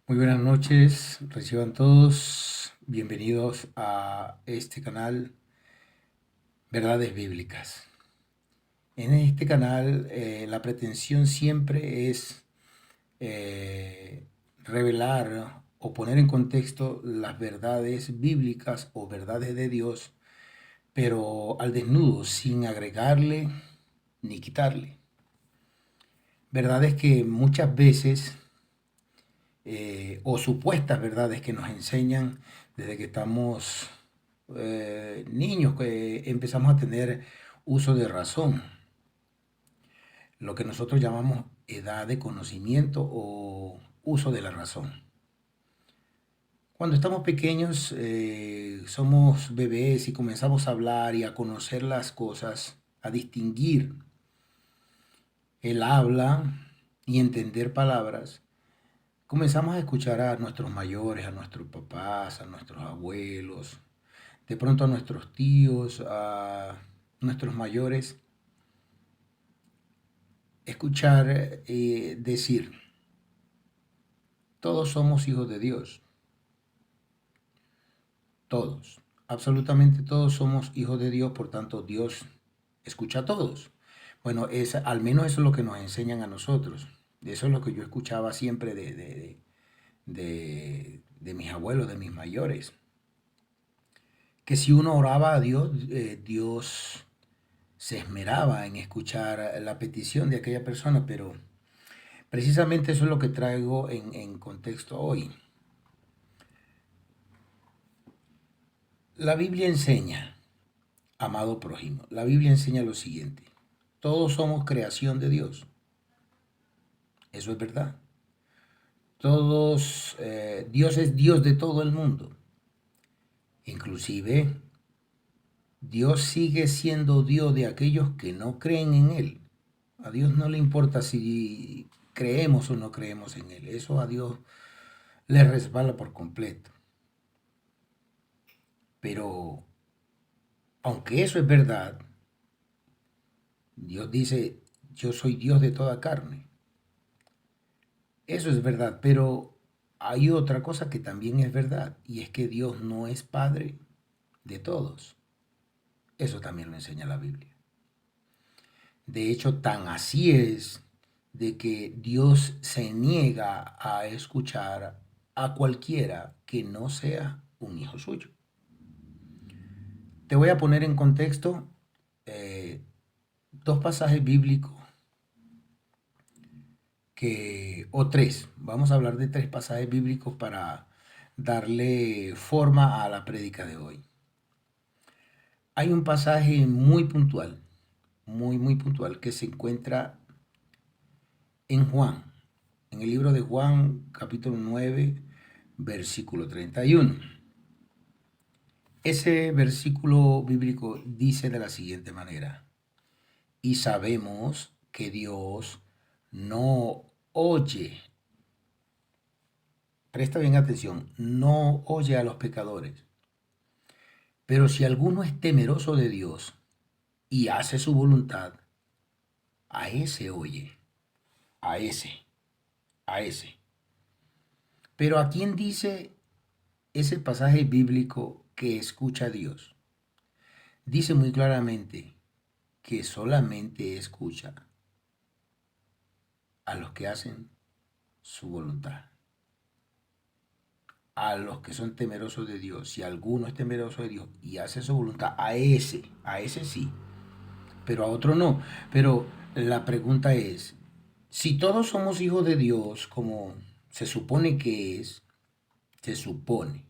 Muy buenas noches, reciban todos bienvenidos a este canal Verdades Bíblicas. En este canal la pretensión siempre es revelar o poner en contexto las verdades bíblicas o verdades de Dios, pero al desnudo, sin agregarle ni quitarle. Verdades que muchas veces o supuestas verdades que nos enseñan desde que estamos niños, que empezamos a tener uso de razón, lo que nosotros llamamos edad de conocimiento o uso de la razón. Cuando estamos pequeños, somos bebés y comenzamos a hablar y a conocer las cosas, a distinguir el habla y entender palabras. Comenzamos a escuchar a nuestros mayores, a nuestros papás, a nuestros abuelos, de pronto a nuestros tíos, a nuestros mayores, escuchar decir, todos somos hijos de Dios, todos, absolutamente todos somos hijos de Dios, por tanto Dios escucha a todos. Bueno, al menos eso es lo que nos enseñan a nosotros. Eso es lo que yo escuchaba siempre de mis abuelos, de mis mayores. Que si uno oraba a Dios, Dios se esmeraba en escuchar la petición de aquella persona, pero precisamente eso es lo que traigo en contexto hoy. La Biblia enseña, amado prójimo, la Biblia enseña lo siguiente. Todos somos creación de Dios. Eso es verdad. Dios es Dios de todo el mundo. Inclusive, Dios sigue siendo Dios de aquellos que no creen en Él. A Dios no le importa si creemos o no creemos en Él. Eso a Dios le resbala por completo. Pero, aunque eso es verdad, Dios dice, yo soy Dios de toda carne. Eso es verdad, pero hay otra cosa que también es verdad, y es que Dios no es Padre de todos. Eso también lo enseña la Biblia. De hecho, tan así es de que Dios se niega a escuchar a cualquiera que no sea un hijo suyo. Te voy a poner en contexto eh, dos pasajes bíblicos o tres. Vamos a hablar de tres pasajes bíblicos para darle forma a la prédica de hoy. Hay un pasaje muy puntual, muy puntual, que se encuentra en Juan, en el libro de Juan, capítulo 9, versículo 31. Ese versículo bíblico dice de la siguiente manera: y sabemos que Dios no oye, presta bien atención, no oye a los pecadores, pero si alguno es temeroso de Dios y hace su voluntad, a ese oye, a ese, a ese. Pero ¿a quién dice ese pasaje bíblico que escucha a Dios? Dice muy claramente que solamente escucha a los que hacen su voluntad, a los que son temerosos de Dios. Si alguno es temeroso de Dios y hace su voluntad, a ese sí, pero a otro no. Pero la pregunta es, si todos somos hijos de Dios, como se supone que es, se supone,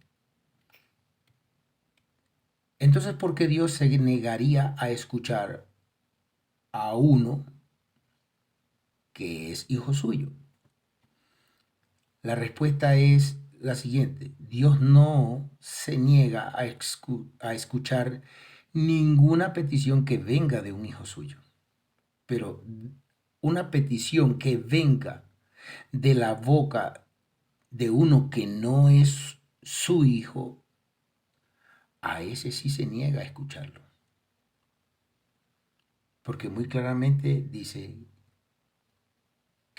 entonces ¿por qué Dios se negaría a escuchar a uno que es hijo suyo? La respuesta es la siguiente: Dios no se niega a escuchar ninguna petición que venga de un hijo suyo, pero una petición que venga de la boca de uno que no es su hijo, a ese sí se niega a escucharlo, porque muy claramente dice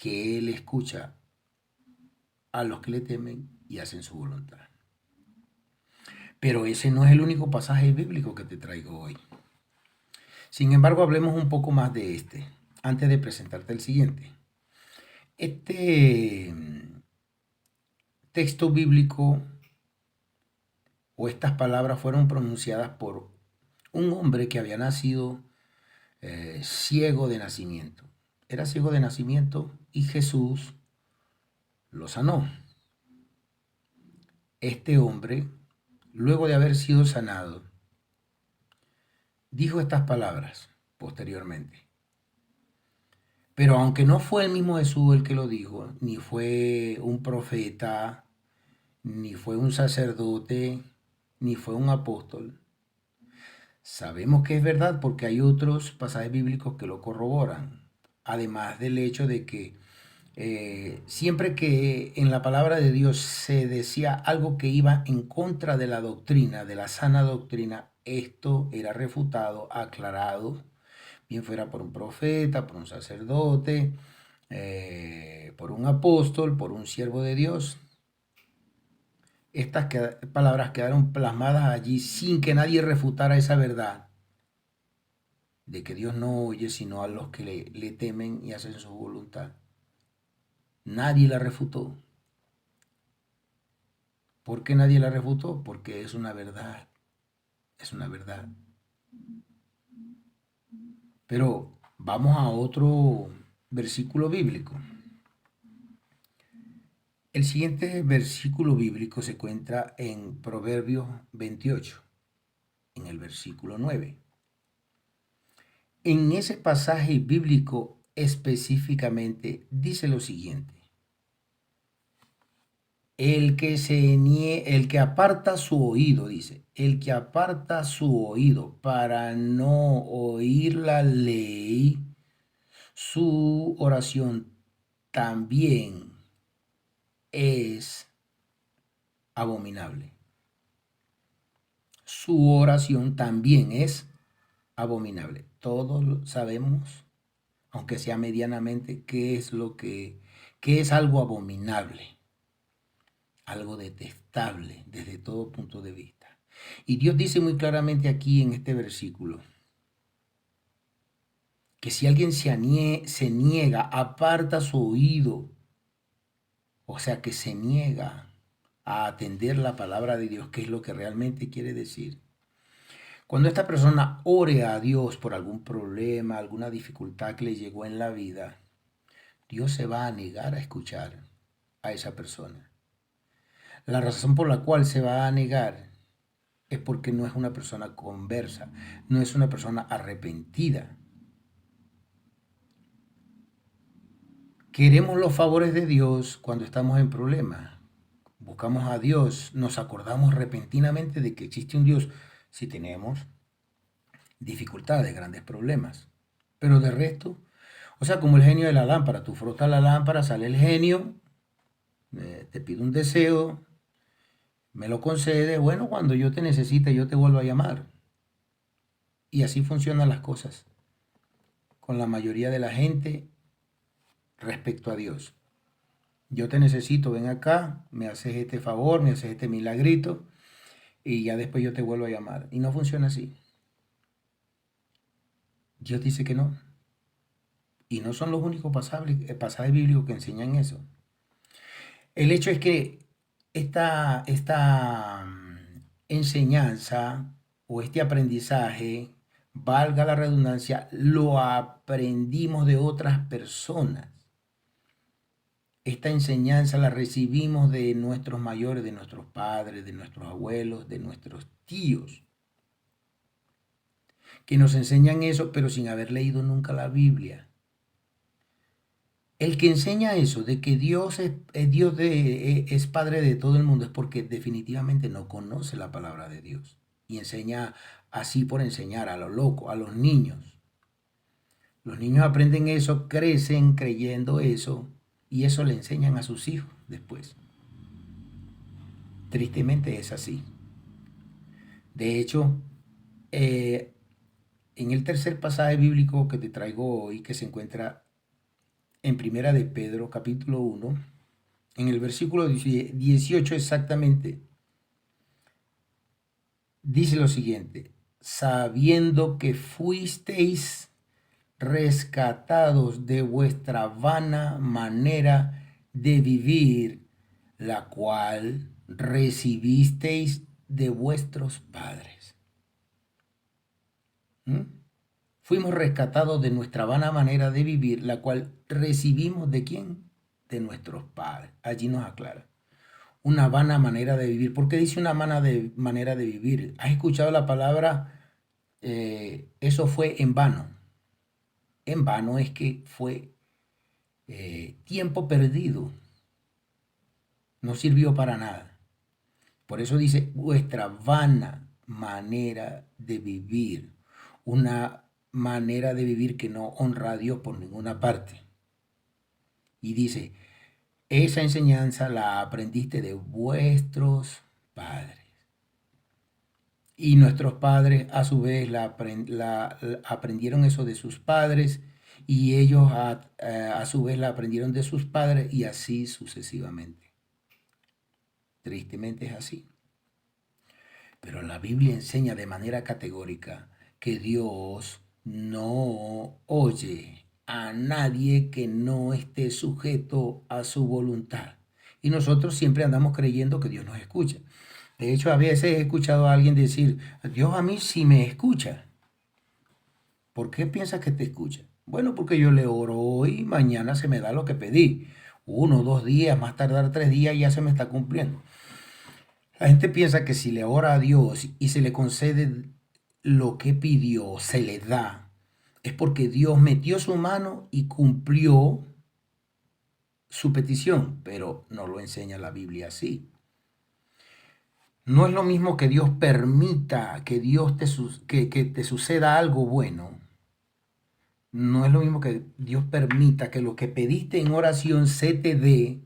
que él escucha a los que le temen y hacen su voluntad. Pero ese no es el único pasaje bíblico que te traigo hoy. Sin embargo, hablemos un poco más de este, antes de presentarte el siguiente. Este texto bíblico o estas palabras fueron pronunciadas por un hombre que había nacido ciego de nacimiento. Era ciego de nacimiento y Jesús lo sanó. Este hombre, luego de haber sido sanado, dijo estas palabras posteriormente. Pero aunque no fue el mismo Jesús el que lo dijo, ni fue un profeta, ni fue un sacerdote, ni fue un apóstol, sabemos que es verdad porque hay otros pasajes bíblicos que lo corroboran. Además del hecho de que siempre que en la palabra de Dios se decía algo que iba en contra de la doctrina, de la sana doctrina, esto era refutado, aclarado, bien fuera por un profeta, por un sacerdote, por un apóstol, por un siervo de Dios. Estas palabras quedaron plasmadas allí sin que nadie refutara esa verdad de que Dios no oye sino a los que le temen y hacen su voluntad. Nadie la refutó. ¿Por qué nadie la refutó? Porque es una verdad, es una verdad. Pero vamos a otro versículo bíblico. El siguiente versículo bíblico se encuentra en Proverbios 28, en el versículo 9. En ese pasaje bíblico específicamente dice lo siguiente: el que aparta su oído, dice, el que aparta su oído para no oír la ley, su oración también es abominable. Su oración también es abominable. Todos sabemos, aunque sea medianamente, qué es algo abominable, algo detestable desde todo punto de vista. Y Dios dice muy claramente aquí en este versículo que si alguien se niega, aparta su oído, o sea que se niega a atender la palabra de Dios, que es lo que realmente quiere decir. Cuando esta persona ore a Dios por algún problema, alguna dificultad que le llegó en la vida, Dios se va a negar a escuchar a esa persona. La razón por la cual se va a negar es porque no es una persona conversa, no es una persona arrepentida. Queremos los favores de Dios cuando estamos en problemas. Buscamos a Dios, nos acordamos repentinamente de que existe un Dios si tenemos dificultades, grandes problemas. Pero de resto, o sea, como el genio de la lámpara, tú frotas la lámpara, sale el genio, te pido un deseo, me lo concede, bueno, cuando yo te necesite, yo te vuelvo a llamar. Y así funcionan las cosas con la mayoría de la gente respecto a Dios. Yo te necesito, ven acá, me haces este favor, me haces este milagrito y ya después yo te vuelvo a llamar. Y no funciona así. Dios dice que no. Y no son los únicos pasajes bíblicos que enseñan eso. El hecho es que esta enseñanza o este aprendizaje, valga la redundancia, lo aprendimos de otras personas. Esta enseñanza la recibimos de nuestros mayores, de nuestros padres, de nuestros abuelos, de nuestros tíos, que nos enseñan eso, pero sin haber leído nunca la Biblia. El que enseña eso, de que Dios es Padre de todo el mundo, es porque definitivamente no conoce la palabra de Dios. Y enseña así por enseñar a lo loco, a los niños. Los niños aprenden eso, crecen creyendo eso, y eso le enseñan a sus hijos después. Tristemente es así. De hecho, eh, en el tercer pasaje bíblico que te traigo hoy, que se encuentra en Primera de Pedro, capítulo 1, en el versículo 18 exactamente, dice lo siguiente: sabiendo que fuisteis rescatados de vuestra vana manera de vivir, la cual recibisteis de vuestros padres. ¿Mm? Fuimos rescatados de nuestra vana manera de vivir, la cual recibimos ¿de quién? De nuestros padres. Allí nos aclara. Una vana manera de vivir. ¿Por qué dice una manera de vivir? ¿Has escuchado la palabra eso fue en vano? En vano es que fue tiempo perdido. No sirvió para nada. Por eso dice vuestra vana manera de vivir. Una manera de vivir que no honra a Dios por ninguna parte. Y dice, esa enseñanza la aprendiste de vuestros padres. Y nuestros padres a su vez aprendieron eso de sus padres y ellos a su vez la aprendieron de sus padres y así sucesivamente. Tristemente es así. Pero la Biblia enseña de manera categórica que Dios no oye a nadie que no esté sujeto a su voluntad. Y nosotros siempre andamos creyendo que Dios nos escucha. De hecho, a veces he escuchado a alguien decir, Dios a mí sí me escucha. ¿Por qué piensas que te escucha? Bueno, porque yo le oro hoy y mañana se me da lo que pedí. 1 o 2 días, más tardar 3 días, ya se me está cumpliendo. La gente piensa que si le ora a Dios y se le concede lo que pidió, se le da, es porque Dios metió su mano y cumplió su petición, pero no lo enseña la Biblia así. No es lo mismo que Dios permita que que te suceda algo bueno. No es lo mismo que Dios permita que lo que pediste en oración se te dé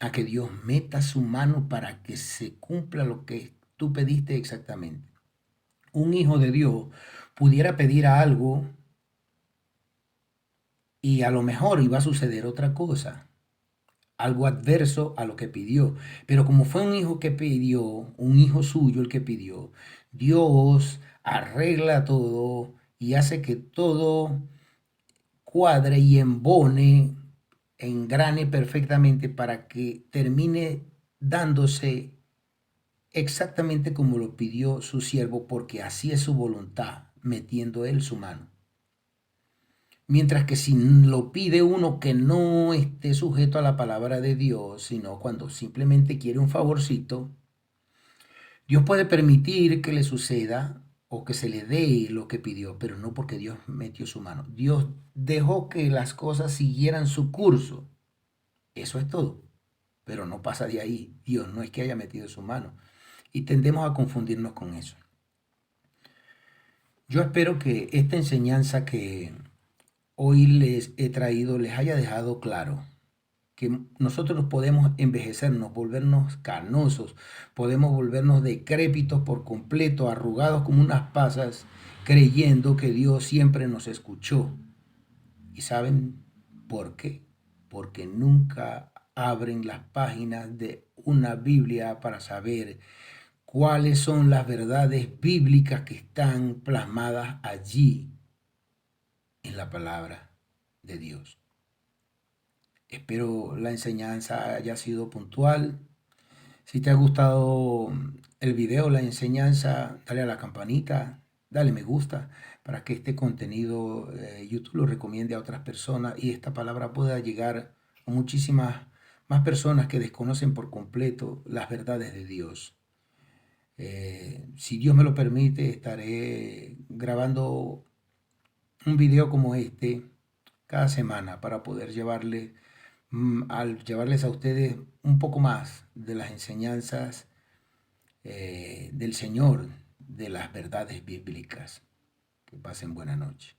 a que Dios meta su mano para que se cumpla lo que tú pediste exactamente. Un hijo de Dios pudiera pedir algo y a lo mejor iba a suceder otra cosa, algo adverso a lo que pidió. Pero como fue un hijo que pidió, un hijo suyo el que pidió, Dios arregla todo y hace que todo cuadre y embone, engrane perfectamente para que termine dándose exactamente como lo pidió su siervo, porque así es su voluntad, metiendo él su mano. Mientras que si lo pide uno que no esté sujeto a la palabra de Dios, sino cuando simplemente quiere un favorcito, Dios puede permitir que le suceda o que se le dé lo que pidió, pero no porque Dios metió su mano. Dios dejó que las cosas siguieran su curso. Eso es todo. Pero no pasa de ahí. Dios no es que haya metido su mano. Y tendemos a confundirnos con eso. Yo espero que esta enseñanza que hoy les he traído les haya dejado claro que nosotros nos podemos envejecernos, volvernos canosos, podemos volvernos decrépitos por completo, arrugados como unas pasas, creyendo que Dios siempre nos escuchó. ¿Y saben por qué? Porque nunca abren las páginas de una Biblia para saber cuáles son las verdades bíblicas que están plasmadas allí en la palabra de Dios. Espero la enseñanza haya sido puntual. Si te ha gustado el video, la enseñanza, dale a la campanita, dale me gusta para que este contenido YouTube lo recomiende a otras personas y esta palabra pueda llegar a muchísimas más personas que desconocen por completo las verdades de Dios. Si Dios me lo permite, estaré grabando un video como este cada semana para poder al llevarles a ustedes un poco más de las enseñanzas del Señor, de las verdades bíblicas. Que pasen buena noche.